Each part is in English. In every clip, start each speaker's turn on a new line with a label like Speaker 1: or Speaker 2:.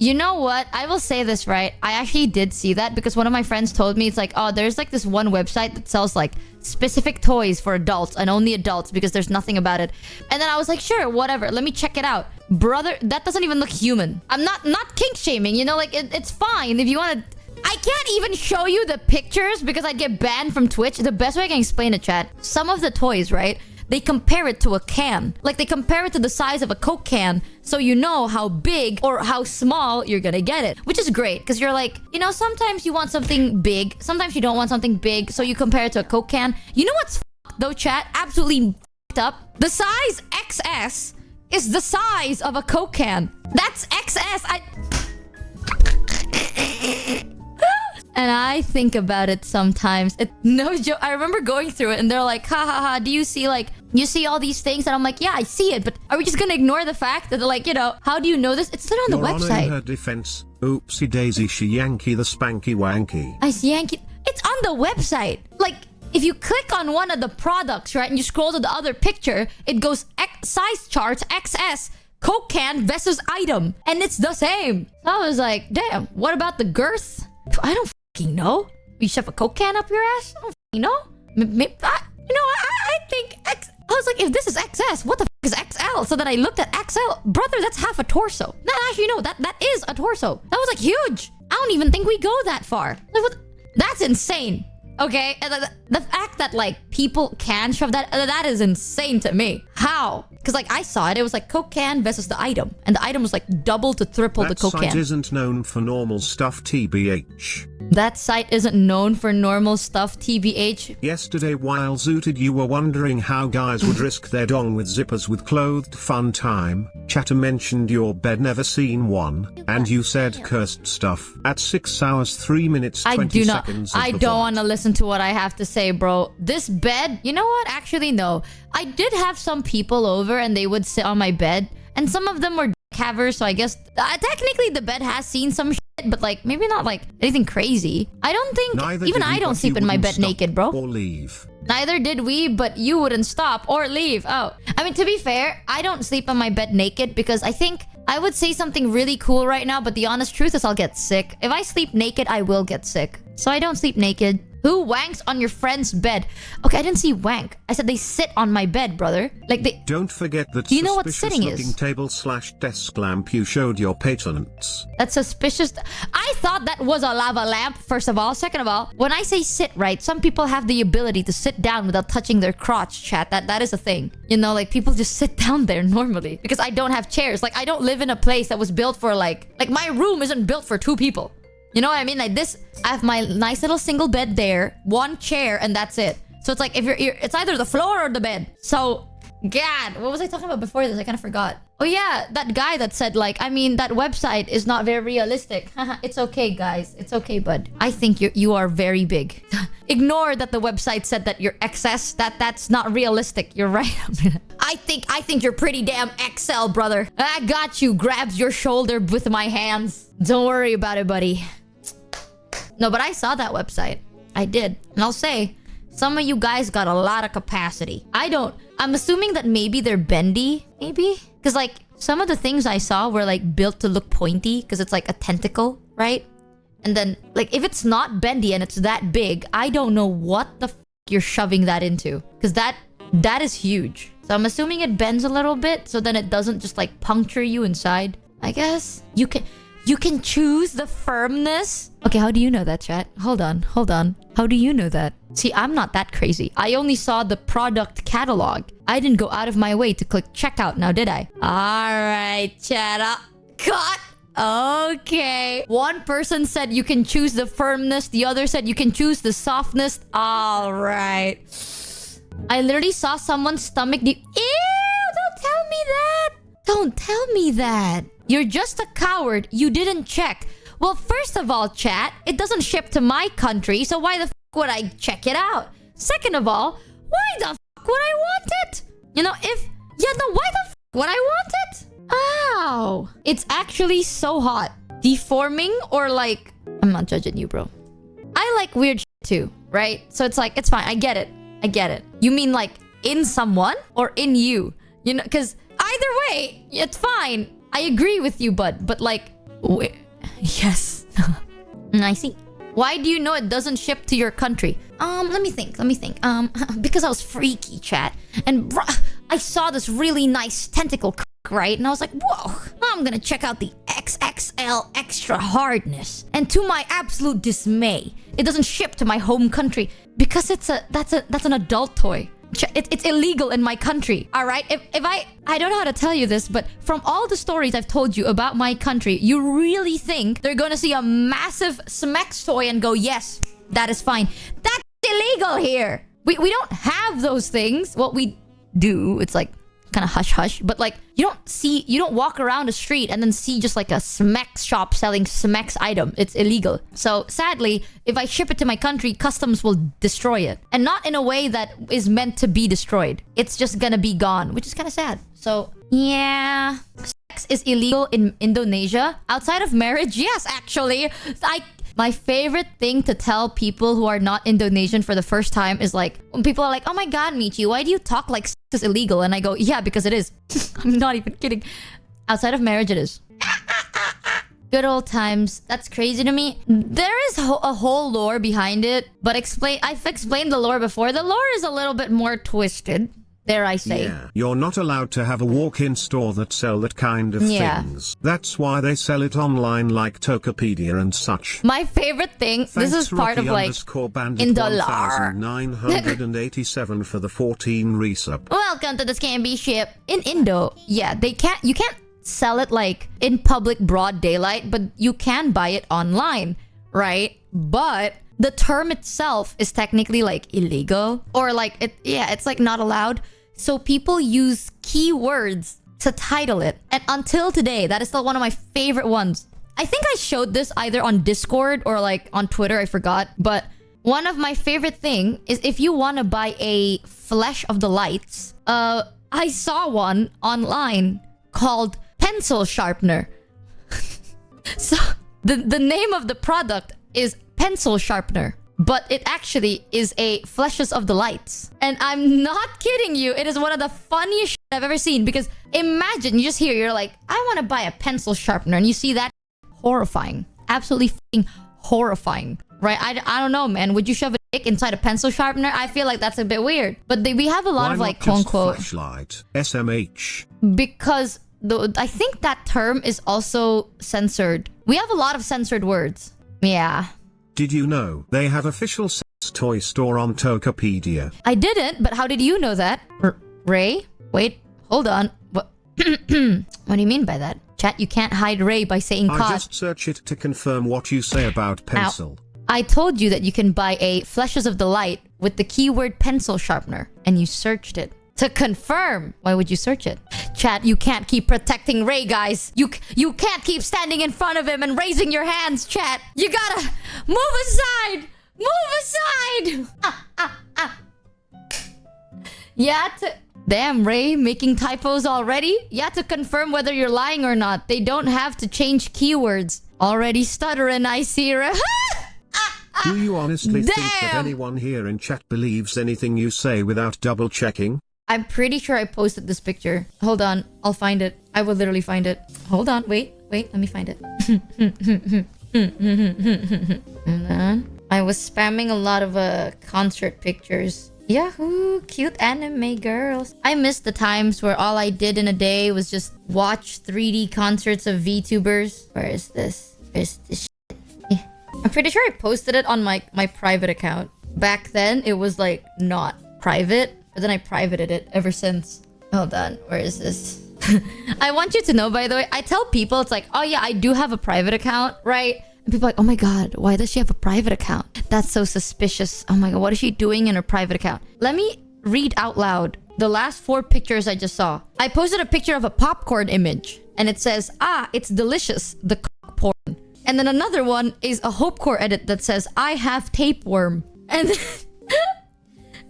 Speaker 1: You know what? I will say this, right? I actually did see that because one of my friends told me, it's like, oh, there's like this one website that sells like specific toys for adults and only adults because there's nothing about it. And then I was like, sure, whatever. Let me check it out. Brother, that doesn't even look human. I'm not kink shaming, you know, like it's fine if you want to. I can't even show you the pictures because I'd get banned from Twitch. The best way I can explain it, chat, some of the toys, right? They compare it to a can. Like, they compare it to the size of a Coke can, so you know how big or how small you're gonna get it. Which is great, because you're like, you know, sometimes you want something big, sometimes you don't want something big, so you compare it to a Coke can. You know what's f***ed though, chat? Absolutely f***ed up. The size XS is the size of a Coke can. That's XS. And I think about it sometimes. No joke. I remember going through it and they're like, ha ha ha, do you see like, you see all these things? And I'm like, yeah, I see it. But are we just gonna ignore the fact that they're like, you know, how do you know this? It's still on the website.
Speaker 2: In her defense, oopsie daisy, she Yankee the spanky wanky.
Speaker 1: I see Yankee. It's on the website. Like, if you click on one of the products, right, and you scroll to the other picture, it goes size charts, XS, Coke can versus item. And it's the same. So I was like, damn, what about the girth? I don't fucking know. You shove a Coke can up your ass? I don't fucking know. I think I was like, if this is XS, what the fuck is XL? So then I looked at XL. Brother, that's half a torso. No, actually, no, that is a torso. That was like huge. I don't even think we go that far. Like, what? That's insane. Okay, and the fact that like people can shove that is insane to me. How? Because like I saw it, it was like Coke can versus the item, and the item was like double to triple the Coke can.
Speaker 2: That site isn't known for normal stuff, TBH.
Speaker 1: That site isn't known for normal stuff, TBH.
Speaker 2: Yesterday while zooted you were wondering how guys would risk their dong with zippers with clothed fun time. Chatter mentioned your bed, never seen one, and you said cursed stuff. At 6 hours 3 minutes 20 seconds.
Speaker 1: I don't want to listen to what I have to say, bro. This bed, you know what? Actually, no. I did have some people over and they would sit on my bed, and some of them were havers, so I guess technically the bed has seen some shit, but like maybe not like anything crazy. I don't think even I don't sleep in my bed naked, bro.
Speaker 2: Or leave.
Speaker 1: Neither did we, but you wouldn't stop or leave. Oh, I mean, to be fair, I don't sleep on my bed naked because I think I would say something really cool right now, but the honest truth is I'll get sick. If I sleep naked, I will get sick. So I don't sleep naked. Who wanks on your friend's bed? Okay, I didn't see wank. I said they sit on my bed, brother. Like they...
Speaker 2: Don't forget that
Speaker 1: you know what sitting is?
Speaker 2: Table/desk lamp you showed your patents.
Speaker 1: That's suspicious. I thought that was a lava lamp, first of all. Second of all, when I say sit, right, some people have the ability to sit down without touching their crotch, chat. That is a thing. You know, like people just sit down there normally. Because I don't have chairs. Like I don't live in a place that was built for like my room isn't built for 2 people. You know what I mean? Like this, I have my nice little single bed there, 1 chair, and that's it. So it's like if you're it's either the floor or the bed. So, God, what was I talking about before this? I kind of forgot. Oh yeah, that guy that said like, I mean, that website is not very realistic. It's okay, guys. It's okay, bud. I think you are very big. Ignore that the website said that you're XS. That's not realistic. You're right. I think you're pretty damn XL, brother. I got you. Grabs your shoulder with my hands. Don't worry about it, buddy. No, but I saw that website. I did. And I'll say, some of you guys got a lot of capacity. I'm assuming that maybe they're bendy, maybe? Because like, some of the things I saw were like built to look pointy because it's like a tentacle, right? And then, like, if it's not bendy and it's that big, I don't know what the f you're shoving that into. Because that is huge. So I'm assuming it bends a little bit so then it doesn't just like puncture you inside. I guess you can choose the firmness. Okay, how do you know that, chat? Hold on. How do you know that? See, I'm not that crazy. I only saw the product catalog. I didn't go out of my way to click checkout now, did I? Alright, chat. Cut! Okay. One person said you can choose the firmness. The other said you can choose the softness. Alright. I literally saw someone's stomach. Ew! Don't tell me that! Don't tell me that! You're just a coward. You didn't check. Well, first of all, chat, it doesn't ship to my country, so why the f would I check it out? Second of all, why the f would I want it? You know, why the f would I want it? Ow. It's actually so hot. Deforming or like... I'm not judging you, bro. I like weird shit too, right? So it's like, it's fine. I get it. You mean like in someone or in you? You know, because either way, it's fine. I agree with you, bud. But like, Wait, yes. I see. Why do you know it doesn't ship to your country? Let me think. Because I was freaky, chat. And I saw this really nice tentacle, right? And I was like, whoa, I'm gonna check out the XXL extra hardness. And to my absolute dismay, it doesn't ship to my home country because that's an adult toy. It's illegal in my country, all right? If I don't know how to tell you this, but from all the stories I've told you about my country, you really think they're gonna see a massive Smex toy and go, yes, that is fine. That's illegal here. We don't have those things. What we do, it's like kind of hush hush, but like you don't walk around the street and then see just like a Smex shop selling Smex item. It's illegal. So sadly, if I ship it to my country, customs will destroy it, and not in a way that is meant to be destroyed. It's just gonna be gone, which is kind of sad. So yeah, sex is illegal in Indonesia outside of marriage. Yes, actually, my favorite thing to tell people who are not Indonesian for the first time is like, when people are like, oh my god, Michi, why do you talk like sex is illegal? And I go, yeah, because it is. I'm not even kidding. Outside of marriage, it is. Good old times. That's crazy to me. There is a whole lore behind it, but I've explained the lore before. The lore is a little bit more twisted. Dare I say.
Speaker 2: Yeah. You're not allowed to have a walk-in store that sell that kind of things. That's why they sell it online like Tokopedia and such.
Speaker 1: My favorite thing, this is part of like in the lore.
Speaker 2: 987 for the 14 resub.
Speaker 1: Welcome to the Scamby ship. In Indo, yeah, you can't sell it like in public broad daylight, but you can buy it online, right? But the term itself is technically like illegal, or like it's like not allowed. So people use keywords to title it. And until today, that is still one of my favorite ones. I think I showed this either on Discord or like on Twitter, I forgot. But one of my favorite thing is if you want to buy a Flesh of the Lights, I saw one online called Pencil Sharpener. So the name of the product is Pencil Sharpener, but it actually is a Fleshes of the Lights. And I'm not kidding you, it is one of the funniest shit I've ever seen. Because imagine, you just hear, you're like, I want to buy a pencil sharpener, and you see that. Horrifying. Absolutely f***ing horrifying. Right? I don't know, man. Would you shove a dick inside a pencil sharpener? I feel like that's a bit weird. But we have a lot of like, quote unquote,
Speaker 2: flashlight, SMH.
Speaker 1: Because I think that term is also censored. We have a lot of censored words. Yeah.
Speaker 2: Did you know they have official sex toy store on Tokopedia?
Speaker 1: I didn't, but how did you know that? Ray? Wait, hold on. What? What do you mean by that? Chat, you can't hide Ray by saying cod.
Speaker 2: I just search it to confirm what you say about pencil.
Speaker 1: Ow. I told you that you can buy a Fleshes of the Light with the keyword pencil sharpener, and you searched it. To confirm. Why would you search it? Chat, you can't keep protecting Ray, guys. You can't keep standing in front of him and raising your hands, chat. You gotta move aside. Move aside. Yeah, damn, Ray, making typos already? Yeah, to confirm whether you're lying or not. They don't have to change keywords. Already stuttering, I see.
Speaker 2: Do you honestly think that anyone here in chat believes anything you say without double checking?
Speaker 1: I'm pretty sure I posted this picture. Hold on, I'll find it. I will literally find it. Hold on, wait, let me find it. Hold on. I was spamming a lot of concert pictures. Yahoo, cute anime girls. I miss the times where all I did in a day was just watch 3D concerts of VTubers. Where is this? Where's this shit? Yeah. I'm pretty sure I posted it on my private account. Back then, it was like not private. But then I privated it ever since. Hold on, where is this? I want you to know, by the way, I tell people, it's like, oh yeah, I do have a private account, right? And people are like, oh my god, why does she have a private account? That's so suspicious. Oh my god, what is she doing in her private account? Let me read out loud the last 4 pictures I just saw. I posted a picture of a popcorn image, and it says, ah, it's delicious, the cock porn. And then another one is a Hopecore edit that says, I have tapeworm. And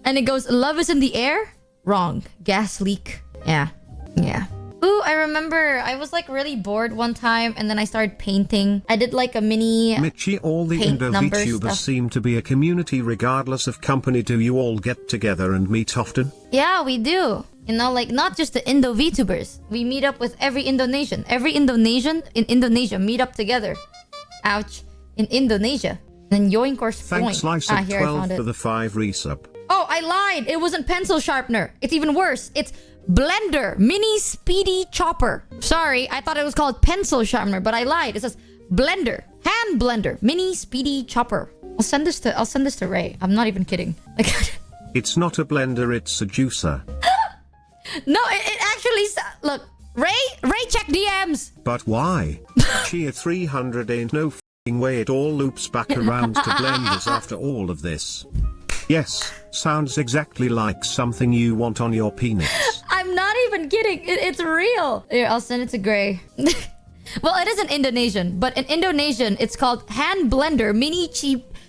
Speaker 1: and it goes, love is in the air? Wrong. Gas leak. Yeah. Ooh, I remember I was like really bored one time and then I started painting. I did like a mini
Speaker 2: Michi, all the Indo VTubers seem to be a community regardless of company. Do you all get together and meet often?
Speaker 1: Yeah, we do. You know, like not just the Indo VTubers. We meet up with every Indonesian. Every Indonesian in Indonesia meet up together. Ouch. In Indonesia. Then yoink or spoink.
Speaker 2: Thanks, Slice
Speaker 1: Ah, here I
Speaker 2: 12
Speaker 1: found it.
Speaker 2: for the 5 resub.
Speaker 1: Oh, I lied. It wasn't pencil sharpener. It's even worse. It's blender, mini speedy chopper. Sorry, I thought it was called pencil sharpener, but I lied. It says blender, hand blender, mini speedy chopper. I'll send this to Ray. I'm not even kidding. Like,
Speaker 2: It's not a blender, it's a juicer.
Speaker 1: no, it actually look. Ray, check DMs.
Speaker 2: But why? Chia 300 ain't no f***ing way it all loops back around to blenders after all of this. Yes, sounds exactly like something you want on your penis.
Speaker 1: I'm not even kidding. It's real. Here, I'll send it to Gray. Well, it is in Indonesian, but in Indonesian, it's called hand blender mini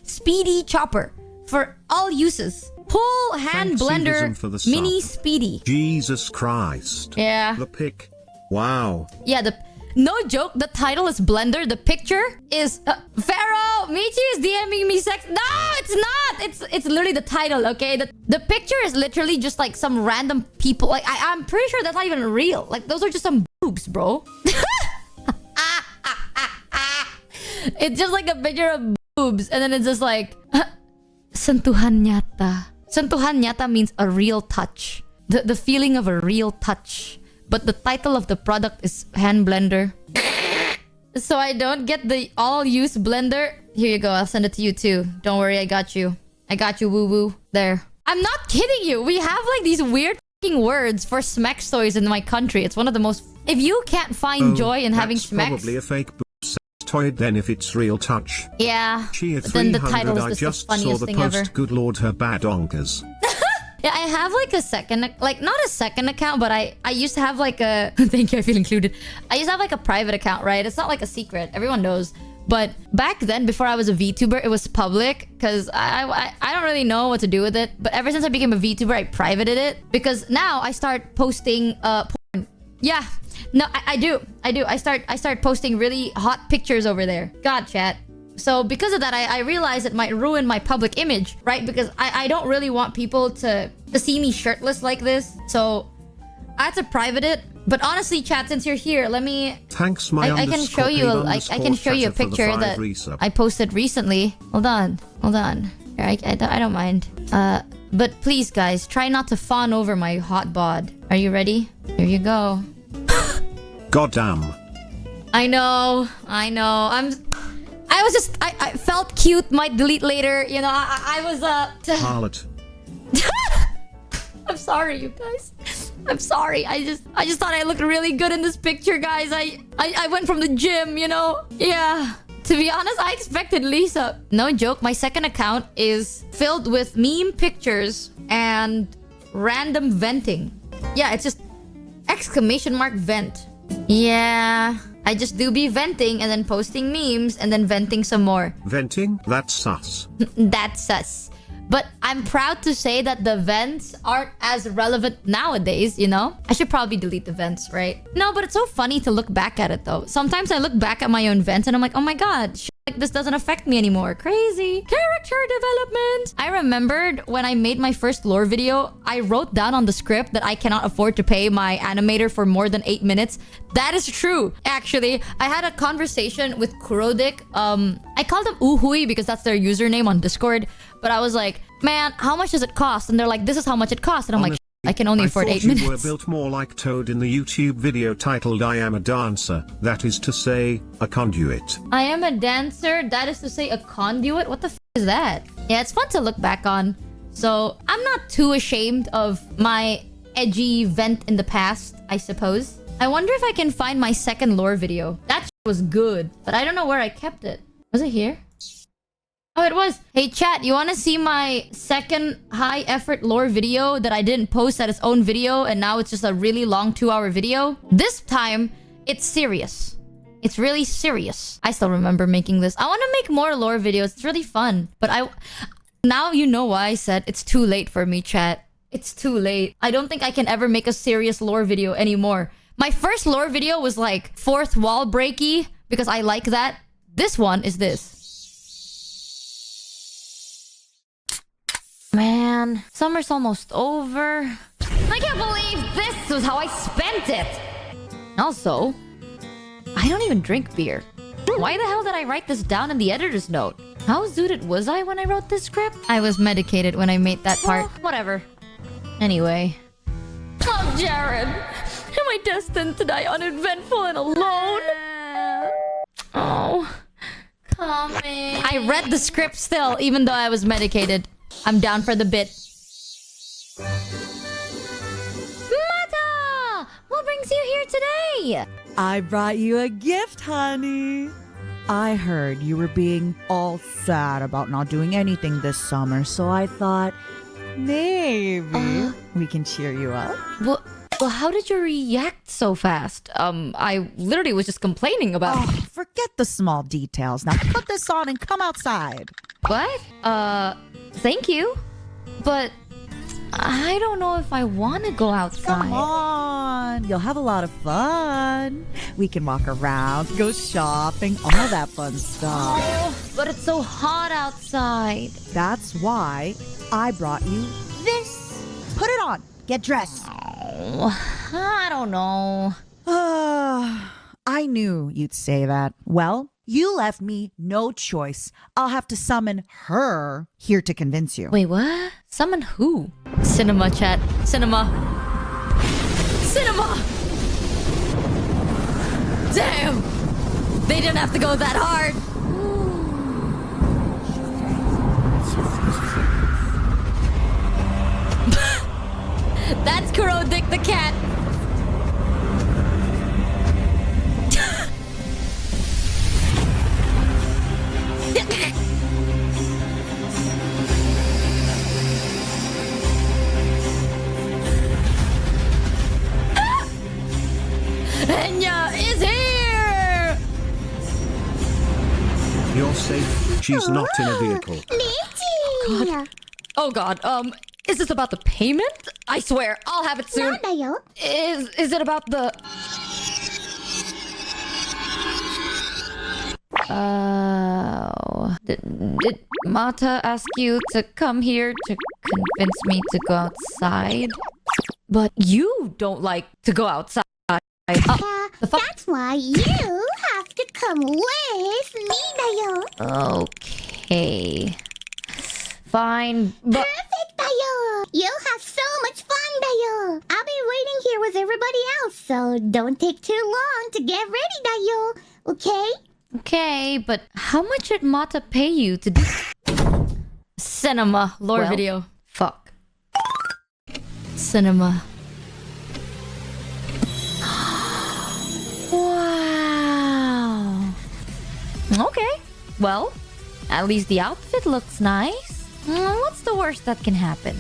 Speaker 1: speedy chopper for all uses. Pull hand
Speaker 2: Thanks,
Speaker 1: blender
Speaker 2: Edism, for the sub.
Speaker 1: mini speedy.
Speaker 2: Jesus Christ.
Speaker 1: Yeah.
Speaker 2: The pic. Wow.
Speaker 1: Yeah, no joke, the title is blender. The picture is Pharaoh. Michi is DMing me sex. No, it's not. It's literally the title, okay? The picture is literally just like some random people. Like I'm pretty sure that's not even real. Like those are just some boobs, bro. It's just like a picture of boobs, and then it's just like sentuhan nyata. Sentuhan nyata means a real touch. The feeling of a real touch. But the title of the product is hand blender. So I don't get the all-use blender. Here you go. I'll send it to you too. Don't worry, I got you. I got you, woo-woo. There. I'm not kidding you. We have like these weird fucking words for smex toys in my country. It's one of the most... If you can't find joy in having
Speaker 2: that's
Speaker 1: smex...
Speaker 2: probably a fake boob sex toy then if it's real touch.
Speaker 1: Yeah.
Speaker 2: Chia
Speaker 1: Then the
Speaker 2: 300
Speaker 1: title
Speaker 2: I
Speaker 1: is
Speaker 2: just
Speaker 1: the
Speaker 2: saw
Speaker 1: funniest
Speaker 2: the
Speaker 1: thing
Speaker 2: post.
Speaker 1: ever.
Speaker 2: Good lord, her bad onkers.
Speaker 1: Yeah, I have like a second, like not a second account, but I used to have like a, thank you, I feel included. I used to have like a private account, right? It's not like a secret, everyone knows. But back then, before I was a VTuber, it was public because I don't really know what to do with it. But ever since I became a VTuber, I privated it because now I start posting porn. Yeah, no, I do. I start posting really hot pictures over there. God, chat. So because of that, I realized it might ruin my public image, right? Because I don't really want people to see me shirtless like this. So I had to private it. But honestly, chat, since you're here, let me...
Speaker 2: Thanks, my
Speaker 1: I can show you I can show you a picture that I posted recently. Hold on. Here, I don't mind. But please, guys, try not to fawn over my hot bod. Are you ready? Here you go.
Speaker 2: Goddamn.
Speaker 1: I know. I felt cute, might delete later. You know, I was
Speaker 2: Harlot.
Speaker 1: I'm sorry, you guys. I'm sorry. I just thought I looked really good in this picture, guys. I went from the gym, you know? Yeah. To be honest, I expected Lisa. No joke, my second account is filled with meme pictures and random venting. Yeah, it's just exclamation mark vent. Yeah. I just do be venting and then posting memes and then venting some more.
Speaker 2: Venting? That's sus.
Speaker 1: That's sus. But I'm proud to say that the vents aren't as relevant nowadays, you know? I should probably delete the vents, right? No, but it's so funny to look back at it though. Sometimes I look back at my own vents and I'm like, oh my god, like this doesn't affect me anymore. Crazy. Character development. I remembered when I made my first lore video, I wrote down on the script that I cannot afford to pay my animator for more than 8 minutes. That is true. Actually, I had a conversation with Kurodik. I called them Uhui because that's their username on Discord. But I was like, man, how much does it cost? And they're like, this is how much it costs. And I'm like, I can only afford 8 minutes.
Speaker 2: You were built more like Toad in the YouTube video titled I Am a Dancer. That is to say, a conduit.
Speaker 1: I am a dancer. That is to say, a conduit? What the f is that? Yeah, it's fun to look back on. So I'm not too ashamed of my edgy vent in the past, I suppose. I wonder if I can find my second lore video. That was good, but I don't know where I kept it. Was it here? Oh, it was. Hey, chat, you want to see my second high-effort lore video that I didn't post at its own video, and now it's just a really long 2-hour video? This time, it's serious. It's really serious. I still remember making this. I want to make more lore videos. It's really fun. But now you know why I said it's too late for me, chat. It's too late. I don't think I can ever make a serious lore video anymore. My first lore video was like fourth wall breaky, because I like that. This one is this. Man, summer's almost over. I can't believe this was how I spent it. Also, I don't even drink beer. Why the hell did I write this down in the editor's note? How zooted was I when I wrote this script? I was medicated when I made that part. Whatever. Anyway. Oh, Jared. Am I destined to die uneventful and alone? Oh. Come in. I read the script still, even though I was medicated. I'm down for the bit. Mata! What brings you here today?
Speaker 3: I brought you a gift, honey. I heard you were being all sad about not doing anything this summer, so I thought maybe we can cheer you up.
Speaker 1: Well, how did you react so fast? I literally was just complaining about...
Speaker 3: Oh, forget the small details. Now put this on and come outside.
Speaker 1: What? Thank you. But I don't know if I want to go outside.
Speaker 3: Come on. You'll have a lot of fun. We can walk around, go shopping, all that fun stuff.
Speaker 1: Oh, but it's so hot outside.
Speaker 3: That's why I brought you this. Put it on. Get dressed.
Speaker 1: Oh, I don't know.
Speaker 3: I knew you'd say that. Well, you left me no choice. I'll have to summon her here to convince you.
Speaker 1: Wait, what? Summon who? Cinema, chat. Cinema. Cinema! Damn! They didn't have to go that hard. That's Kuro Dick the cat. Enya is here!
Speaker 2: You're safe. She's not in a vehicle.
Speaker 1: God. Oh god, is this about the payment? I swear, I'll have it soon. Is it about the... Oh... Did Mata ask you to come here to convince me to go outside? But you don't like to go outside.
Speaker 4: That's why you have to come with me, dayo.
Speaker 1: Okay. Fine, but...
Speaker 4: Perfect, dayo. You'll have so much fun, dayo. I'll be waiting here with everybody else, so don't take too long to get ready, dayo. Okay?
Speaker 1: Okay, but how much did Mata pay you to do... Cinema. Lore video. Fuck. Cinema. Wow. Okay. Well, at least the outfit looks nice. What's the worst that can happen?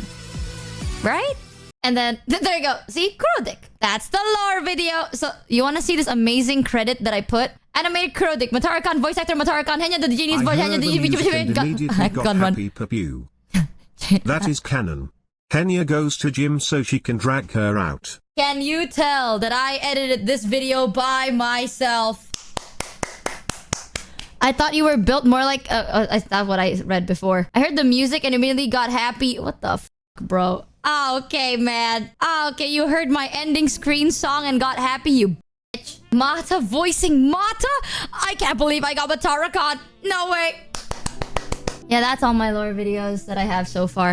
Speaker 1: Right? And then, there you go. See? Kuro Dick. That's the lore video. So, you want to see this amazing credit that I put? Animated Kuro Dick. Matarakan, voice actor Matarakan. Henya the genius voice.
Speaker 2: I heard the music and immediately got happy pew. That is canon. Henya goes to gym so she can drag her out.
Speaker 1: Can you tell that I edited this video by myself? I thought you were built more like... that's what I read before. I heard the music and immediately got happy. What the f***, bro? Ah, okay, man. Ah, okay, you heard my ending screen song and got happy, you bitch. Mata voicing Mata? I can't believe I got Matarakan. No way. Yeah, that's all my lore videos that I have so far.